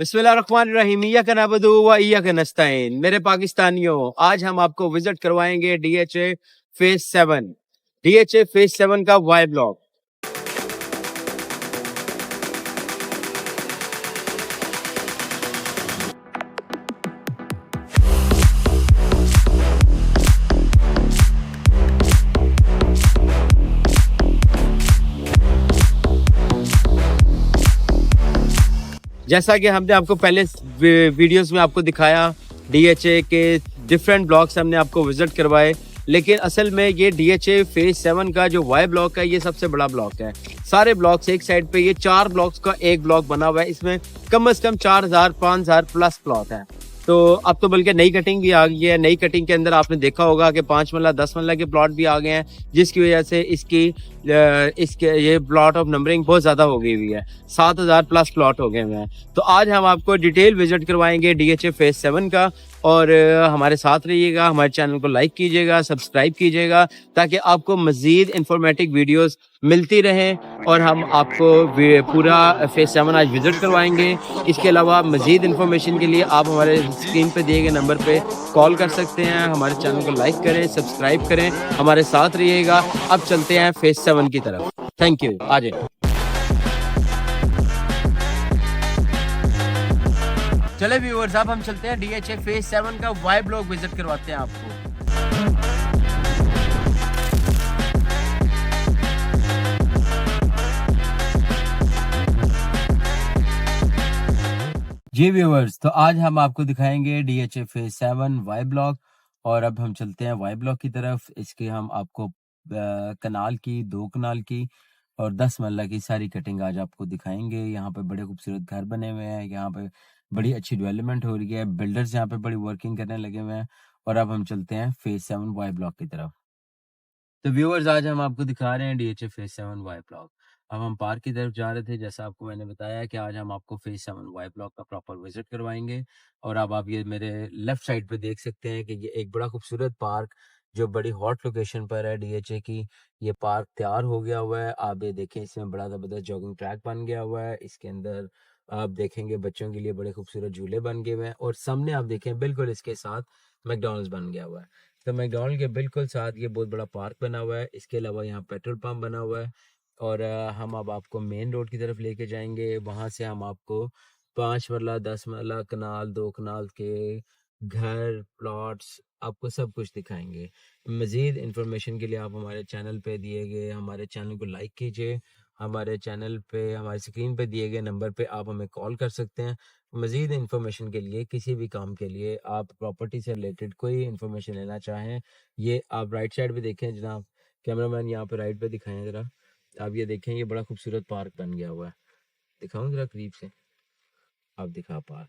बिस्मिल्लाहिर्रहमानिर्रहीम, इय्याका नअबुदु व इय्याका नस्तईन। मेरे पाकिस्तानियों, आज हम आपको विजिट करवाएंगे डीएचए फेज 7, डीएचए फेज 7 का वाई ब्लॉक। जैसा कि हमने आपको पहले वीडियोस में आपको दिखाया, डीएचए के डिफरेंट ब्लॉक्स हमने आपको विजिट करवाए, लेकिन असल में ये डीएचए फेज 7 का जो वाई ब्लॉक है, ये सबसे बड़ा ब्लॉक है। सारे ब्लॉक्स एक साइड पे, ये 4 ब्लॉक्स का एक ब्लॉक बना हुआ है। इसमें कम से कम 4000-5000 प्लस प्लॉट है। तो अब तो बल्कि नई कटिंग भी आ गई है। नई कटिंग के अंदर आपने देखा होगा कि 5 मरला 10 मरला के प्लॉट भी आ गए हैं, जिसकी वजह से इसके ये प्लॉट ऑफ नंबरिंग बहुत ज़्यादा हो गई हुई है। 7000 प्लस प्लॉट हो गए हुए हैं। तो आज हम आपको डिटेल विजिट करवाएंगे डीएचए फेज 7 का, और हमारे साथ रहिएगा। हमारे चैनल को लाइक कीजिएगा, सब्सक्राइब कीजिएगा, ताकि आपको मज़ीद इंफॉर्मेटिव वीडियोस मिलती रहें। और हम आपको पूरा फेज 7 आज विजिट करवाएंगे। इसके अलावा मज़ीद इंफॉर्मेशन के लिए आप हमारे स्क्रीन पे दिए गए नंबर पे कॉल कर सकते हैं। हमारे चैनल को लाइक करें, सब्सक्राइब करें, हमारे साथ रहिएगा। अब चलते हैं फेज 7 की तरफ। Thank you. आ जाए। चले व्यूअर्स, अब हम चलते हैं डीएचए फेज 7 का वाई ब्लॉक विजिट करवाते हैं आपको। जी व्यूअर्स, तो आज हम आपको दिखाएंगे डीएचए फेज 7 वाई ब्लॉक। और अब हम चलते हैं वाई ब्लॉक की तरफ। इसके हम आपको कनाल की, 2 कनाल की और 10 मरला की सारी कटिंग आज आपको दिखाएंगे। यहाँ पे बड़े खूबसूरत घर बने हुए हैं, यहाँ पे बड़ी अच्छी डेवलपमेंट हो रही है, बिल्डर्स यहाँ पे बड़ी वर्किंग करने लगे हुए हैं। और अब हम चलते हैं फेज 7 वाई ब्लॉक की तरफ। तो व्यूअर्स, आज हम आपको दिखा रहे हैं डीएचए फेज 7 वाई ब्लॉक। अब हम पार्क की तरफ जा रहे थे, जैसा आपको मैंने बताया कि आज हम आपको फेज 7 वाई ब्लॉक का प्रॉपर विजिट करवाएंगे। और अब आप ये मेरे लेफ्ट साइड पे देख सकते हैं कि ये एक बड़ा खूबसूरत पार्क जो बड़ी हॉट लोकेशन पर है डीएचए की, ये पार्क तैयार हो गया हुआ है। आप ये देखें, इसमें बड़ा ज़बरदस्त जॉगिंग ट्रैक बन गया हुआ है। इसके अंदर आप देखेंगे बच्चों के लिए बड़े खूबसूरत झूले बन गए हुए हैं। और सामने आप देखें, बिल्कुल इसके साथ मैकडॉनल्ड्स बन गया हुआ है। तो मैकडॉनल्ड के बिल्कुल साथ ये बहुत बड़ा पार्क बना हुआ है। इसके अलावा यहाँ पेट्रोल पंप बना हुआ है। और हम अब आपको मेन रोड की तरफ लेके जाएंगे। वहाँ से हम आपको 5 मरला, 10 मरला, कनाल, 2 कनाल के घर, प्लॉट्स, आपको सब कुछ दिखाएंगे। मज़ीद इंफॉर्मेशन के लिए आप हमारे चैनल पे दिए गए, हमारे चैनल को लाइक कीजिए। हमारे चैनल पे, हमारी स्क्रीन पे दिए गए नंबर पे आप हमें कॉल कर सकते हैं। मज़ीद इंफॉर्मेशन के लिए, किसी भी काम के लिए, आप प्रॉपर्टी से रिलेटेड कोई इंफॉर्मेशन लेना चाहें, ये आप राइट साइड पे देखें जनाब, कैमरामैन यहाँ पे राइट पे दिखाएं ज़रा। आप ये देखें, ये बड़ा खूबसूरत पार्क बन गया हुआ है। दिखाऊं ज़रा करीब से, आप दिखा पार्क।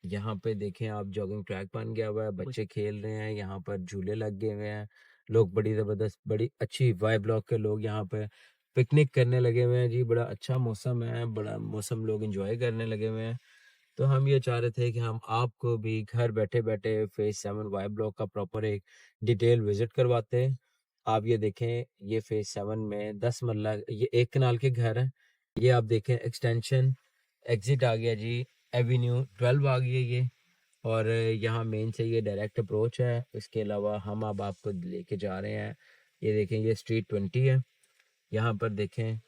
यहाँ पे देखें आप, जॉगिंग ट्रैक बन गया हुआ है, बच्चे खेल रहे हैं, यहाँ पर झूले लग गए हुए हैं। लोग बड़ी ज़बरदस्त, बड़ी अच्छी वाई ब्लॉक के लोग यहाँ पे पिकनिक करने लगे हुए हैं जी। बड़ा अच्छा मौसम है, बड़ा मौसम लोग एंजॉय करने लगे हुए हैं। तो हम ये चाह रहे थे कि हम आपको भी घर बैठे बैठे फेज 7 वाई ब्लॉक का प्रॉपर एक डिटेल विजिट करवाते हैं। आप ये देखें, ये फेज 7 में 10 मरला, ये 1 कनाल के घर हैं। ये आप देखें, एक्सटेंशन एग्जिट आ गया जी, एवेन्यू 12 आ गई है ये। और यहाँ मेन से ये डायरेक्ट अप्रोच है। इसके अलावा हम अब आपको लेके जा रहे हैं, ये देखें, ये स्ट्रीट 20 है। यहाँ पर देखें,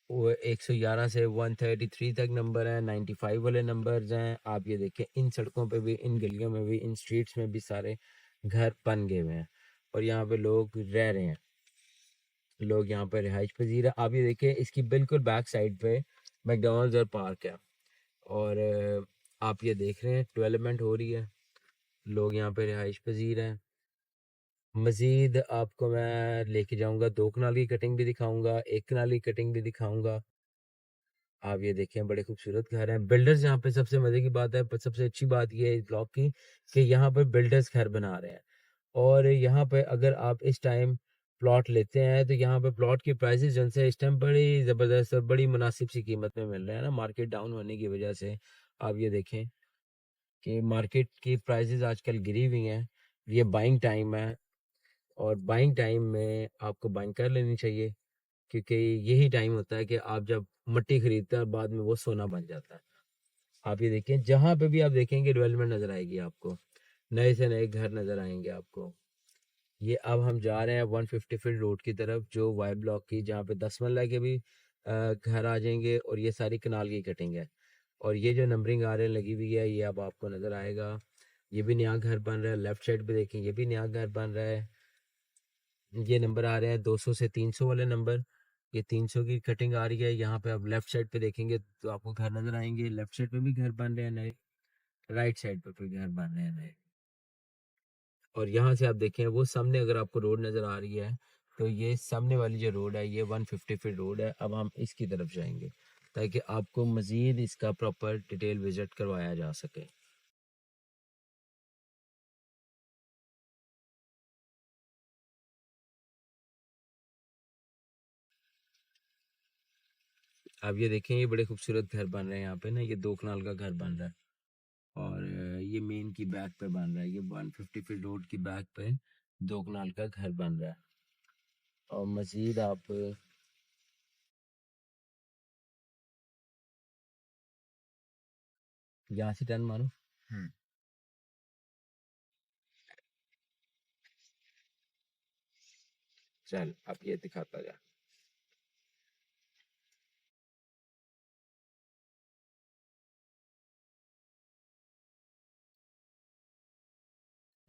वो 111 से 133 तक नंबर है, 95 वाले नंबर्स हैं। आप ये देखें, इन सड़कों पे भी, इन गलियों में भी, इन स्ट्रीट्स में भी सारे घर बन गए हुए हैं और यहाँ पे लोग रह रहे हैं। लोग यहाँ पे रिहाइश पजीर है। आप ये देखें, इसकी बिल्कुल बैक साइड पे मैकडॉनल्ड्स और पार्क है। और आप ये देख रहे हैं, डेवलपमेंट हो रही है, लोग यहाँ पे रिहाइश पजीर हैं। मज़ीद आपको मैं लेके जाऊँगा, 2 कनाल की कटिंग भी दिखाऊँगा, 1 कनाल की कटिंग भी दिखाऊँगा। आप ये देखें, बड़े खूबसूरत घर हैं। बिल्डर्स यहाँ पे, सबसे मज़े की बात है, पर सबसे अच्छी बात ये है इस ब्लॉक की, कि यहाँ पर बिल्डर्स घर बना रहे हैं। और यहाँ पे अगर आप इस टाइम प्लॉट लेते हैं, तो यहाँ पे प्लॉट की प्राइसेस जिनसे इस टाइम बड़ी ज़बरदस्त और बड़ी मुनासिब सी कीमत में मिल रहे हैं ना, मार्केट डाउन होने की वजह से। आप ये देखें कि मार्केट की प्राइसेस आजकल गिरी हुई हैं। ये बाइंग टाइम है, और बाइंग टाइम में आपको बाइंग कर लेनी चाहिए, क्योंकि यही टाइम होता है कि आप जब मट्टी खरीदता है और बाद में वो सोना बन जाता है। आप ये देखें, जहाँ पे भी आप देखेंगे डेवलपमेंट नजर आएगी आपको, नए से नए घर नजर आएंगे आपको। ये अब हम जा रहे हैं 150 फीट रोड की तरफ, जो वाई ब्लॉक की, जहाँ पे 10 मरला के भी घर आ जाएंगे और ये सारी कनाल की कटिंग है। और ये जो नंबरिंग आ रहे लगी हुई है, ये अब आपको नजर आएगा। ये भी नया घर बन रहा है, लेफ्ट साइड पे देखें, ये भी नया घर बन रहा है। ये नंबर आ रहे हैं 200 से 300 वाले नंबर। ये 300 की कटिंग आ रही है। यहाँ पे आप लेफ्ट साइड पे देखेंगे तो आपको घर नजर आएंगे, लेफ्ट साइड पे भी घर बन रहे हैं नए, राइट साइड पे भी घर बन रहे हैं नए। और यहाँ से आप देखें वो सामने अगर आपको रोड नज़र आ रही है, तो ये सामने वाली जो रोड है ये 150 फीट रोड है। अब हम इसकी तरफ जाएंगे ताकि आपको मज़ीद इसका प्रॉपर डिटेल विजिट करवाया जा सके। आप ये देखें, ये बड़े खूबसूरत घर बन रहे हैं यहाँ पे ना, ये 2 कनाल का घर बन रहा है। और ये मेन की बैक पे बन रहा है, ये 150 फीट रोड की बैक पे 2 कनाल का घर बन रहा है। और मज़ीद आप यहाँ से टर्न मारो। चल अब ये दिखाता जा।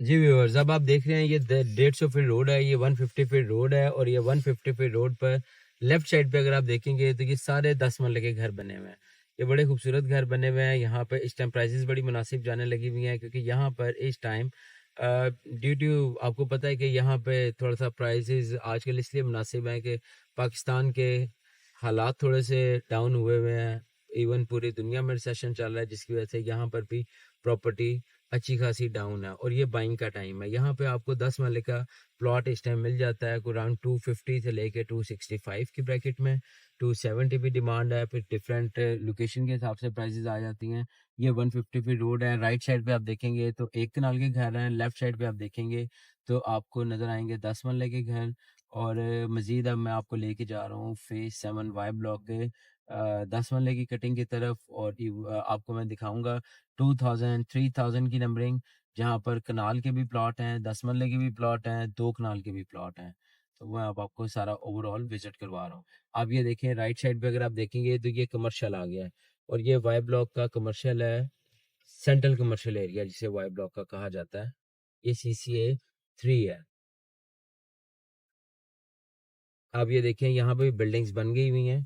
जी व्यूअर्स, अब आप देख रहे हैं ये 150 फीट रोड है, ये 150 फीट रोड है। और ये 150 फीट रोड पर लेफ्ट साइड पे अगर आप देखेंगे तो ये सारे 10 मरले के घर बने हुए हैं। ये बड़े खूबसूरत घर बने हुए हैं। यहाँ पर इस टाइम प्राइसेस बड़ी मुनासिब जाने लगी हुई हैं, क्योंकि यहाँ पर इस टाइम ड्यू टू, आपको पता है कि यहाँ पे थोड़ा सा प्राइसेस आजकल इसलिए मुनासिब हैं कि पाकिस्तान के हालात थोड़े से डाउन हुए हुए हैं। इवन पूरी दुनिया में रिसेशन चल रहा है, जिसकी वजह से यहाँ पर भी प्रॉपर्टी अच्छी खासी डाउन है। और ये बाइंग का टाइम है। यहाँ पे आपको 10 मरले का प्लॉट इस टाइम मिल जाता है अराउंड 250 से लेके 265 की ब्रैकेट में। 270 भी डिमांड है, फिर डिफरेंट लोकेशन के हिसाब से प्राइसेस आ जाती हैं। ये 150 फीट रोड है। राइट साइड पे आप देखेंगे तो 1 कनाल के घर हैं, लेफ्ट साइड पे आप देखेंगे तो आपको नज़र आएंगे 10 मरले के घर। और मज़ीद अब मैं आपको लेके जा रहा हूँ फेज 7 वाई ब्लॉक के 10 मरले की कटिंग की तरफ। और आपको मैं दिखाऊंगा 2000 3000 की नंबरिंग, जहाँ पर कनाल के भी प्लॉट हैं, 10 मरले के भी प्लॉट हैं, 2 कनाल के भी प्लॉट हैं। तो मैं अब आपको सारा ओवरऑल विजिट करवा रहा हूँ। आप ये देखें, राइट साइड पे अगर आप देखेंगे तो ये कमर्शियल आ गया है। और ये वाई ब्लॉक का कमर्शियल है, सेंट्रल कमर्शियल एरिया जिसे वाई ब्लॉक का कहा जाता है। ये CCA 3 है। आप ये देखें, यहाँ पे बिल्डिंग्स बन गई हुई हैं,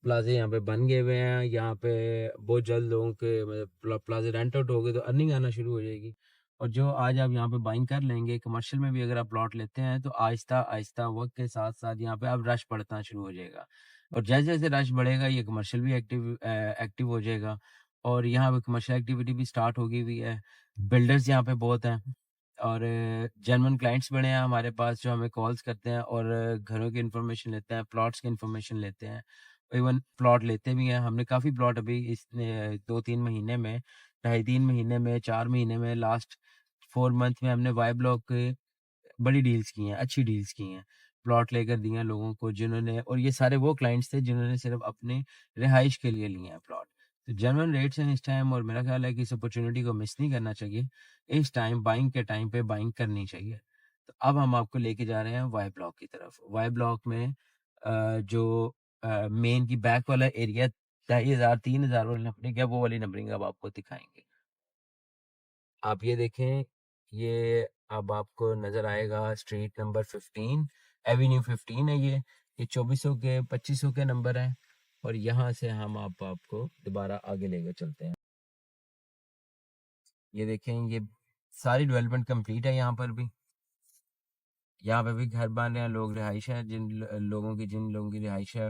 प्लाजे यहाँ पे बन गए हुए हैं। यहाँ पे बहुत जल्द लोगों के मतलब प्लाजे रेंट आउट हो गए तो अर्निंग आना शुरू हो जाएगी। और जो आज आप यहाँ पे बाइंग कर लेंगे, कमर्शियल में भी अगर आप प्लॉट लेते हैं तो आहिस्ता आहिस्ता वक्त के साथ साथ यहाँ पे अब रश बढ़ना शुरू हो जाएगा। और जैसे जैसे रश बढ़ेगा ये कमर्शियल भी एक्टिव हो जाएगा। और यहाँ पे कमर्शियल एक्टिविटी भी स्टार्ट हो गई हुई है। बिल्डर्स यहाँ पे बहुत हैं। और जेन्युइन क्लाइंट्स बड़े हैं हमारे पास, जो हमें कॉल्स करते हैं और घरों की इन्फॉर्मेशन लेते हैं, प्लॉट्स की इन्फॉर्मेशन लेते हैं। इवन प्लॉट लेते भी हैं। हमने काफ़ी प्लॉट अभी इस 2-3 महीने में, 2.5-3 महीने में, 4 महीने में, लास्ट 4 मंथ में हमने वाई ब्लॉक बड़ी डील्स की हैं, अच्छी डील्स की हैं। प्लॉट लेकर दिए हैं लोगों को जिन्होंने, और ये सारे वो क्लाइंट्स थे जिन्होंने सिर्फ अपने रिहाइश के लिए लिए हैं प्लॉट। तो जेन्युइन रेट्स हैं इस टाइम, और मेरा ख्याल है कि इस अपॉर्चुनिटी को मिस नहीं करना चाहिए। इस टाइम बाइंग के टाइम पे बाइंग करनी चाहिए। तो अब हम आपको लेके जा रहे हैं वाई ब्लॉक की तरफ। वाई ब्लॉक में जो मेन की बैक वाला एरिया 2,500-3,000 वाली नंबरिंग है, वो वाली नंबरिंग अब आपको दिखाएंगे। आप ये देखें, ये अब आपको नजर आएगा स्ट्रीट नंबर 15, एवेन्यू 15 है ये 2400 के 2500 के नंबर है। और यहाँ से हम आपको दोबारा आगे लेकर चलते हैं। ये देखें, ये सारी डेवलपमेंट कंप्लीट है। यहाँ पे भी घर बन रहे हैं, लोग रिहाइश है, जिन लोगों की रिहाइश है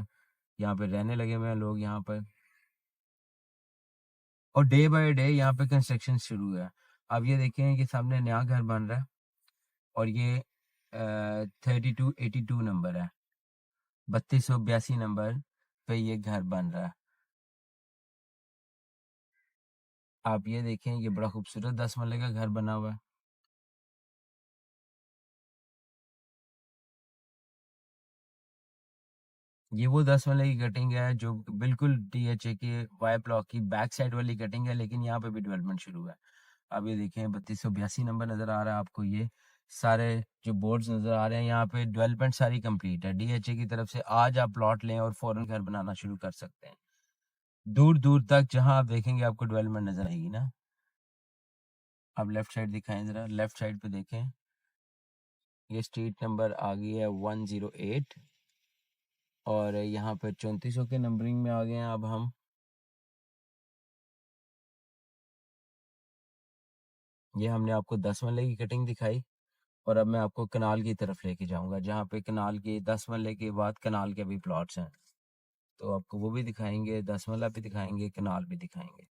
यहाँ पे रहने लगे हुए हैं लोग यहाँ पर। और डे बाय डे यहाँ पे कंस्ट्रक्शन शुरू है। अब ये देखें, ये सामने नया घर बन रहा है। और ये 3282 नंबर है, 3282 नंबर पे ये घर बन रहा है। आप ये देखें, ये बड़ा खूबसूरत 10 मरले का घर बना हुआ है। ये वो 10 वाले की कटिंग है जो बिल्कुल डीएचए के वाई ब्लॉक की बैक साइड वाली कटिंग है, लेकिन यहाँ पे भी डेवलपमेंट शुरू है। अब ये देखें 3282 नंबर नजर आ रहा है आपको, ये सारे जो बोर्ड्स नजर आ रहे हैं, यहाँ पे डेवलपमेंट सारी कंप्लीट है डीएचए की तरफ से। आज आप प्लॉट लें और फौरन घर बनाना शुरू कर सकते हैं। दूर दूर तक जहां आप देखेंगे आपको डेवलपमेंट नजर आएगी ना। आप लेफ्ट साइड दिखाएं जरा, लेफ्ट साइड पे देखें, ये स्ट्रीट नंबर आ गई है 108 और यहाँ पे 3400 के नंबरिंग में आ गए हैं अब हम। ये हमने आपको 10 मरले की कटिंग दिखाई और अब मैं आपको कनाल की तरफ लेके जाऊंगा, जहाँ पे कनाल के 10 मरले के बाद कनाल के भी प्लॉट्स हैं, तो आपको वो भी दिखाएंगे, 10 मरला भी दिखाएंगे, कनाल भी दिखाएंगे।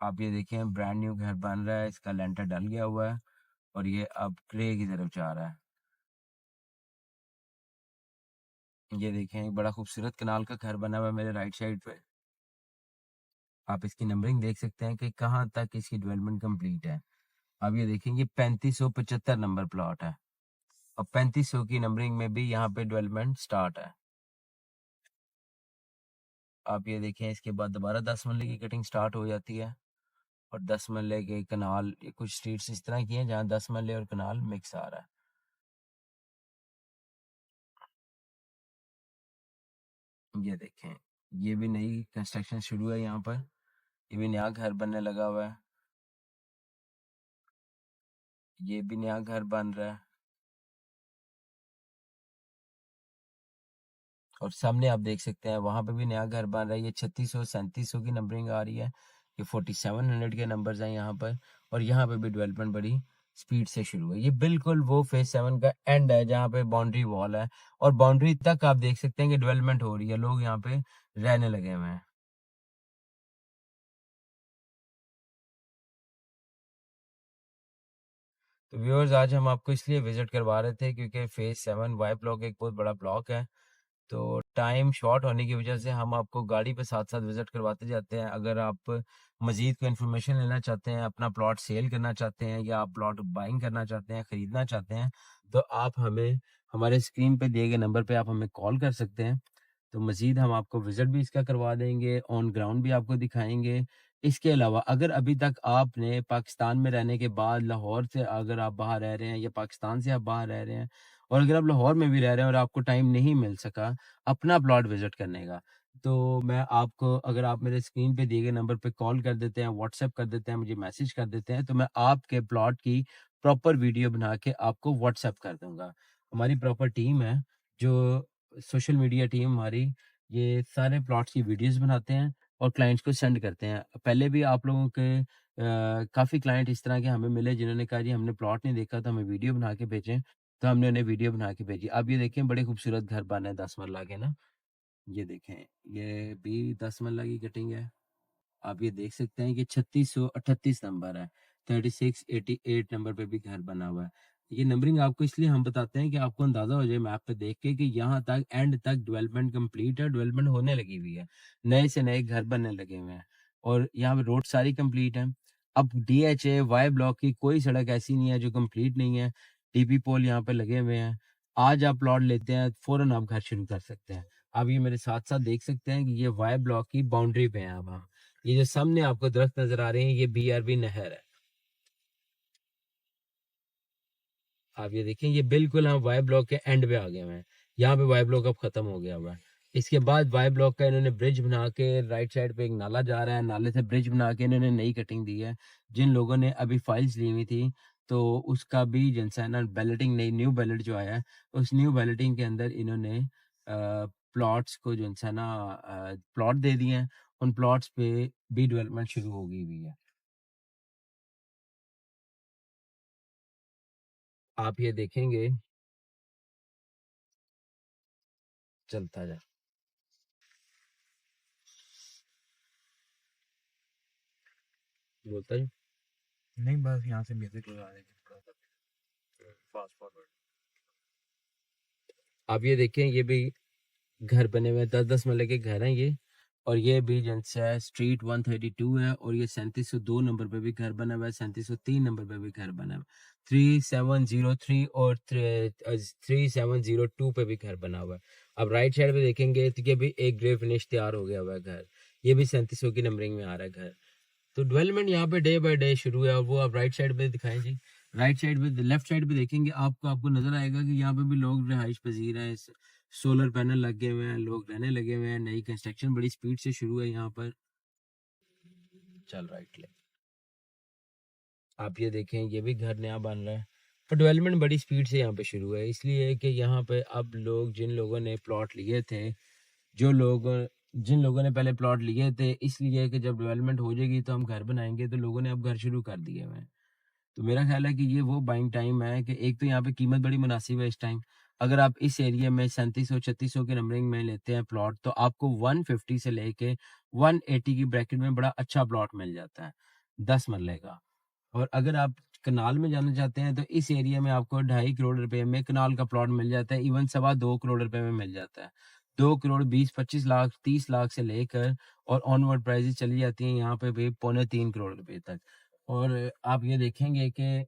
आप ये देखें ब्रांड न्यू घर बन रहा है, इसका लेंटर डल गया हुआ है और ये अब ग्रे की तरफ जा रहा है। ये देखें एक बड़ा खूबसूरत कनाल का घर बना हुआ है मेरे राइट साइड पे। आप इसकी नंबरिंग देख सकते हैं कि कहाँ तक इसकी डेवलपमेंट कंप्लीट है। अब ये देखेंगे 3575 नंबर प्लॉट है और 3500 की नंबरिंग में भी यहाँ पे डेवलपमेंट स्टार्ट है। आप ये देखें इसके बाद दोबारा 10 मरले की कटिंग स्टार्ट हो जाती है और 10 मरले के कनाल, ये कुछ स्ट्रीट्स इस तरह की हैं जहाँ 10 मरले और कनाल मिक्स आ रहा है। ये देखें ये भी नई कंस्ट्रक्शन शुरू है यहाँ पर, ये भी नया घर बनने लगा हुआ है, ये भी नया घर बन रहा है और सामने आप देख सकते हैं वहां पे भी नया घर बन रहा है। ये 3600 3700 की नंबरिंग आ रही है, ये 4700 के नंबर्स हैं यहाँ पर और यहाँ पे भी डेवलपमेंट बड़ी स्पीड से शुरू है। ये बिल्कुल वो फेज 7 का एंड है जहाँ पे बाउंड्री वॉल है और बाउंड्री तक आप देख सकते हैं कि डेवलपमेंट हो रही है, लोग यहाँ पे रहने लगे हुए हैं। तो व्यूअर्स आज हम आपको इसलिए विजिट करवा रहे थे क्योंकि फेज 7 वाई ब्लॉक एक बहुत बड़ा ब्लॉक है, तो टाइम शॉर्ट होने की वजह से हम आपको गाड़ी पे साथ साथ विजिट करवाते जाते हैं। अगर आप मजीद को इन्फॉर्मेशन लेना चाहते हैं, अपना प्लॉट सेल करना चाहते हैं या आप प्लॉट बाइंग करना चाहते हैं, खरीदना चाहते हैं, तो आप हमें हमारे स्क्रीन पे दिए गए नंबर पे आप हमें कॉल कर सकते हैं। तो मजीद हम आपको विजिट भी इसका करवा देंगे, ऑन ग्राउंड भी आपको दिखाएंगे। इसके अलावा अगर अभी तक आपने पाकिस्तान में रहने के बाद लाहौर से अगर आप बाहर रह रहे हैं या पाकिस्तान से आप बाहर रह रहे हैं और अगर आप लाहौर में भी रह रहे हैं और आपको टाइम नहीं मिल सका अपना प्लॉट विजिट करने का, तो मैं आपको, अगर आप मेरे स्क्रीन पे दिए गए नंबर पे कॉल कर देते हैं, व्हाट्सएप कर देते हैं, मुझे मैसेज कर देते हैं, तो मैं आपके प्लॉट की प्रॉपर वीडियो बना के आपको व्हाट्सएप कर दूंगा। हमारी प्रॉपर टीम है जो सोशल मीडिया टीम हमारी, ये सारे प्लॉट्स की वीडियोस बनाते हैं और क्लाइंट्स को सेंड करते हैं। पहले भी आप लोगों के काफ़ी क्लाइंट इस तरह के हमें मिले जिन्होंने कहा जी हमने प्लॉट नहीं देखा तो हमें वीडियो बना के भेजें, तो हमने उन्हें वीडियो बना के भेजी। अब ये देखें बड़े खूबसूरत घर बने 10 मरला के ना, ये देखें ये भी 10 मरला की कटिंग है। आप ये देख सकते हैं कि 3638 नंबर है, 3688 नंबर पे भी घर बना हुआ है। ये नंबरिंग आपको इसलिए हम बताते हैं कि आपको अंदाजा हो जाए मैप पे देख के कि यहाँ तक एंड तक डेवलपमेंट कंप्लीट है, डेवलपमेंट होने लगी हुई है, नए से नए घर बनने लगे हुए हैं और यहाँ पे रोड सारी कंप्लीट है। अब डीएचए वाई ब्लॉक की कोई सड़क ऐसी नहीं है जो कंप्लीट नहीं है, टीपी पोल यहाँ पे लगे हुए हैं। आज आप प्लॉट लेते हैं फौरन आप घर शुरू कर सकते हैं। आप ये मेरे साथ साथ देख सकते हैं कि ये वाई ब्लॉक की बाउंड्री पे हैं अब हम। ये जो सामने आपको दरख्त नजर आ रहे हैं ये बीआरबी नहर है। आप ये देखें ये बिल्कुल हम वाई ब्लॉक के एंड पे आ गए हुए हैं, यहाँ पे वाई ब्लॉक अब खत्म हो गया हुआ है। इसके बाद वाई ब्लॉक का इन्होंने ब्रिज बना के राइट साइड पे एक नाला जा रहा है, नाले से ब्रिज बना के इन्होंने नई कटिंग दी है। जिन लोगों ने अभी फाइल्स ली हुई थी तो उसका भी जिनसे ना बैलेटिंग, नई न्यू बैलेट जो आया है उस न्यू बैलेटिंग के अंदर इन्होंने प्लॉट्स को जो है ना प्लॉट दे दिए हैं, उन प्लॉट्स पे भी डेवलपमेंट शुरू हो गई हुई है। आप ये देखेंगे, चलता जा बोलता है। नहीं बस यहाँ से म्यूजिक लगा देंगे, फास्ट फॉरवर्ड। आप ये देखें ये भी घर बने हुए 10 10 मरले के घर हैं ये और ये भी जनसा है स्ट्रीट 132 है, और ये 3702 नंबर पे भी घर बना हुआ है, 3703 नंबर पे भी घर बना हुआ है, 3703 और 3702 पे भी घर बना हुआ है। अब राइट साइड पे देखेंगे तो ये भी एक ग्रे फिनिश तैयार हो गया हुआ है घर, ये भी 3700 की नंबरिंग में आ रहा है घर। तो डेवलपमेंट यहाँ पे डे बाय डे शुरू है, और वो आप राइट साइड पे दिखाएं जी। राइट साइड पे लेफ्ट साइड पे देखेंगे आपको नजर आएगा कि यहाँ पे भी लोग रिहाइश पजीर हैं, सोलर पैनल लगे हुए हैं, लोग रहने लगे हुए हैं, नई कंस्ट्रक्शन बड़ी स्पीड से शुरू है यहाँ पर। चल राइट ले, आप ये देखें ये भी घर नया बन रहा है, पर डेवलपमेंट बड़ी स्पीड से यहाँ पे शुरू है, इसलिए कि यहाँ पे अब लोग जिन लोगों ने प्लॉट लिए थे, जिन लोगों ने पहले प्लॉट लिए थे, इसलिए कि जब डेवलपमेंट हो जाएगी तो हम घर बनाएंगे, तो लोगों ने अब घर शुरू कर दिए हुए हैं। तो मेरा ख्याल है कि ये वो बाइंग टाइम है कि एक तो यहाँ पे कीमत बड़ी मुनासिब है इस टाइम। अगर आप इस एरिया में 3700-3600 के नंबरिंग में लेते हैं प्लॉट, तो आपको 150 से लेके 180 की ब्रैकेट में बड़ा अच्छा प्लॉट मिल जाता है 10 मरले का। और अगर आप कनाल में जाना चाहते हैं तो इस एरिया में आपको 2.5 करोड़ रुपए में कनाल का प्लॉट मिल जाता है, इवन 2.25 करोड़ रुपए में मिल जाता है। 2 करोड़ 20-25 लाख 30 लाख से लेकर और ऑनवर्ड प्राइजेस चली जाती हैं यहाँ पे भी 3.25 करोड़ रुपए तक। और आप ये देखेंगे कि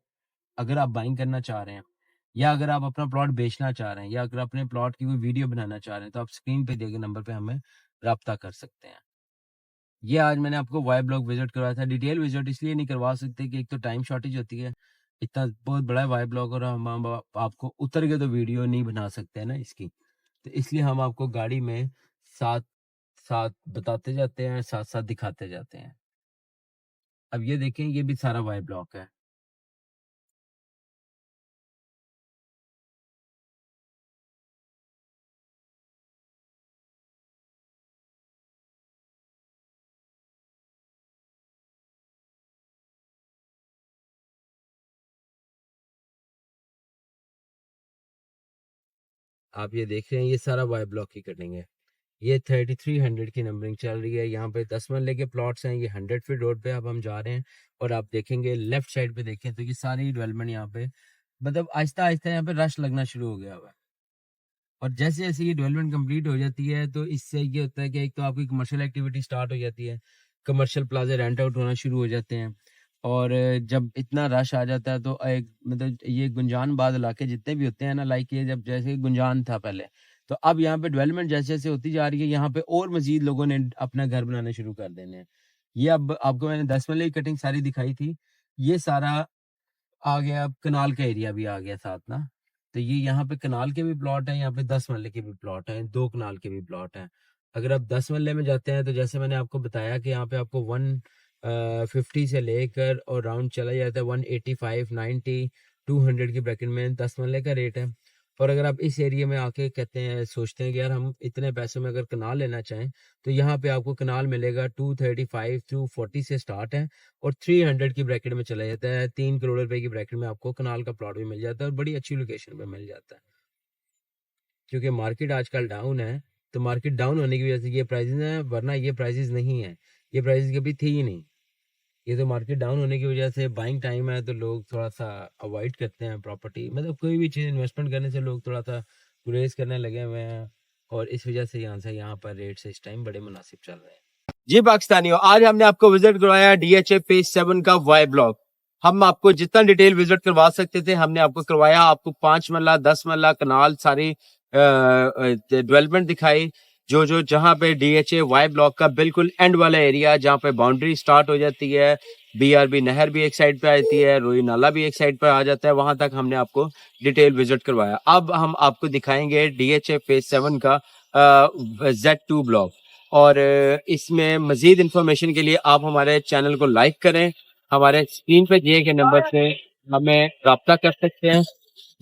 अगर आप बाइंग करना चाह रहे हैं, या अगर आप अपना प्लॉट बेचना चाह रहे हैं, या अगर अपने प्लॉट की कोई वीडियो बनाना चाह रहे हैं, तो आप स्क्रीन पे दिए गए नंबर पे हमें रब्ता कर सकते हैं। ये आज मैंने आपको वाई ब्लॉग विजिट करवाया था। डिटेल विजिट इसलिए नहीं करवा सकते कि एक तो टाइम शॉर्टेज होती है, इतना बहुत बड़ा है वाई ब्लॉग, और हम आपको उतर के तो वीडियो नहीं बना सकते हैं ना इसकी, तो इसलिए हम आपको गाड़ी में साथ साथ बताते जाते हैं, साथ साथ दिखाते जाते हैं। अब ये देखें ये भी सारा वाई ब्लॉग है। आप ये देख रहे हैं ये सारा वाई ब्लॉक की कटिंग है। ये 3300 की नंबरिंग चल रही है, यहाँ पे 10 मरले के प्लॉट्स हैं, ये 100 फीट रोड पे अब हम जा रहे हैं। और आप देखेंगे लेफ्ट साइड पे देखें तो ये सारी डेवलपमेंट यहाँ पे मतलब आहिस्ता आहिस्ता यहाँ पे रश लगना शुरू हो गया हुआ है। और जैसे जैसे ये डेवलपमेंट कंप्लीट हो जाती है तो इससे ये होता है कि एक तो आपकी कमर्शियल एक्टिविटी स्टार्ट हो जाती है, कमर्शियल प्लाजा रेंट आउट होना शुरू हो जाते हैं। और जब इतना रश आ जाता है तो एक मतलब ये गुंजान बाद इलाके जितने भी होते हैं ना, लाइक ये जब जैसे गुंजान था पहले, तो अब यहाँ पे डेवलपमेंट जैसे जैसे होती जा रही है, यहाँ पे और मजीद लोगों ने अपना घर बनाने शुरू कर देने हैं। ये अब आपको मैंने 10 मरले की कटिंग सारी दिखाई थी, ये सारा आ गया, अब कनाल का एरिया भी आ गया साथ ना। तो ये यहाँ पे कनाल के भी प्लॉट है, यहाँ पे 10 मरले के भी प्लॉट हैं, 2 कनाल के भी प्लॉट हैं। अगर आप 10 मरले में जाते हैं तो जैसे मैंने आपको बताया कि यहाँ पे आपको 150 से लेकर और राउंड चला जाता है 185, 90, 200 की ब्रैकेट में 10 मरले का रेट है। और अगर आप इस एरिया में आके कहते हैं सोचते हैं कि यार हम इतने पैसों में अगर कनाल लेना चाहें, तो यहाँ पे आपको कनाल मिलेगा 235 टू 40 से स्टार्ट है, और 300 की ब्रैकेट में चला जाता है। 3 करोड़ रुपए की ब्रैकेट में आपको कनाल का प्लॉट भी मिल जाता है, और बड़ी अच्छी लोकेशन पे मिल जाता है। क्योंकि मार्केट आजकल डाउन है, तो मार्केट डाउन होने की वजह से ये प्राइसेस हैं, वरना ये प्राइसेस नहीं है, ये प्राइसेस कभी थी ही नहीं। ये तो मार्केट डाउन होने की वजह से बाइंग टाइम है, तो लोग थोड़ा सा अवॉइड करते हैं प्रॉपर्टी, मतलब कोई भी चीज़ इन्वेस्टमेंट करने से लोग थोड़ा सा गुरेज करने लगे हुए हैं, और इस वजह से यहाँ पर रेट्स इस टाइम बड़े मुनासिब चल रहे हैं। जी पाकिस्तानियों, आज हमने आपको विजिट करवाया DHA फेज 7 का वाई ब्लॉक। हम आपको जितना डिटेल विजिट करवा सकते थे हमने आपको करवाया, आपको 5 मरला 10 मरला कनाल सारी डेवलपमेंट दिखाई, जो जहां पे DHA वाई ब्लॉक का बिल्कुल एंड वाला एरिया जहां पे बाउंड्री स्टार्ट हो जाती है, BRB नहर भी एक साइड पे आती है, रोई नाला भी एक साइड पे आ जाता है, वहां तक हमने आपको डिटेल विजिट करवाया। अब हम आपको दिखाएंगे DHA फेज 7 का Z2 ब्लॉक। और इसमें मजीद इंफॉर्मेशन के लिए आप हमारे चैनल को लाइक करें, हमारे स्क्रीन पे दिए गए नंबर से हमें रब्ता कर सकते हैं।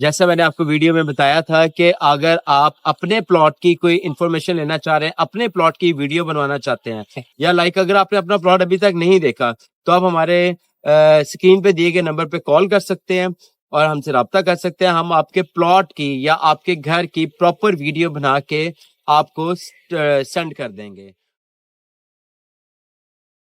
जैसा मैंने आपको वीडियो में बताया था कि अगर आप अपने प्लॉट की कोई इन्फॉर्मेशन लेना चाह रहे हैं, अपने प्लॉट की वीडियो बनवाना चाहते हैं, या लाइक अगर आपने अपना प्लॉट अभी तक नहीं देखा, तो आप हमारे स्क्रीन पे दिए गए नंबर पे कॉल कर सकते हैं और हमसे रब्ता कर सकते हैं। हम आपके प्लॉट की या आपके घर की प्रॉपर वीडियो बना के आपको सेंड कर देंगे।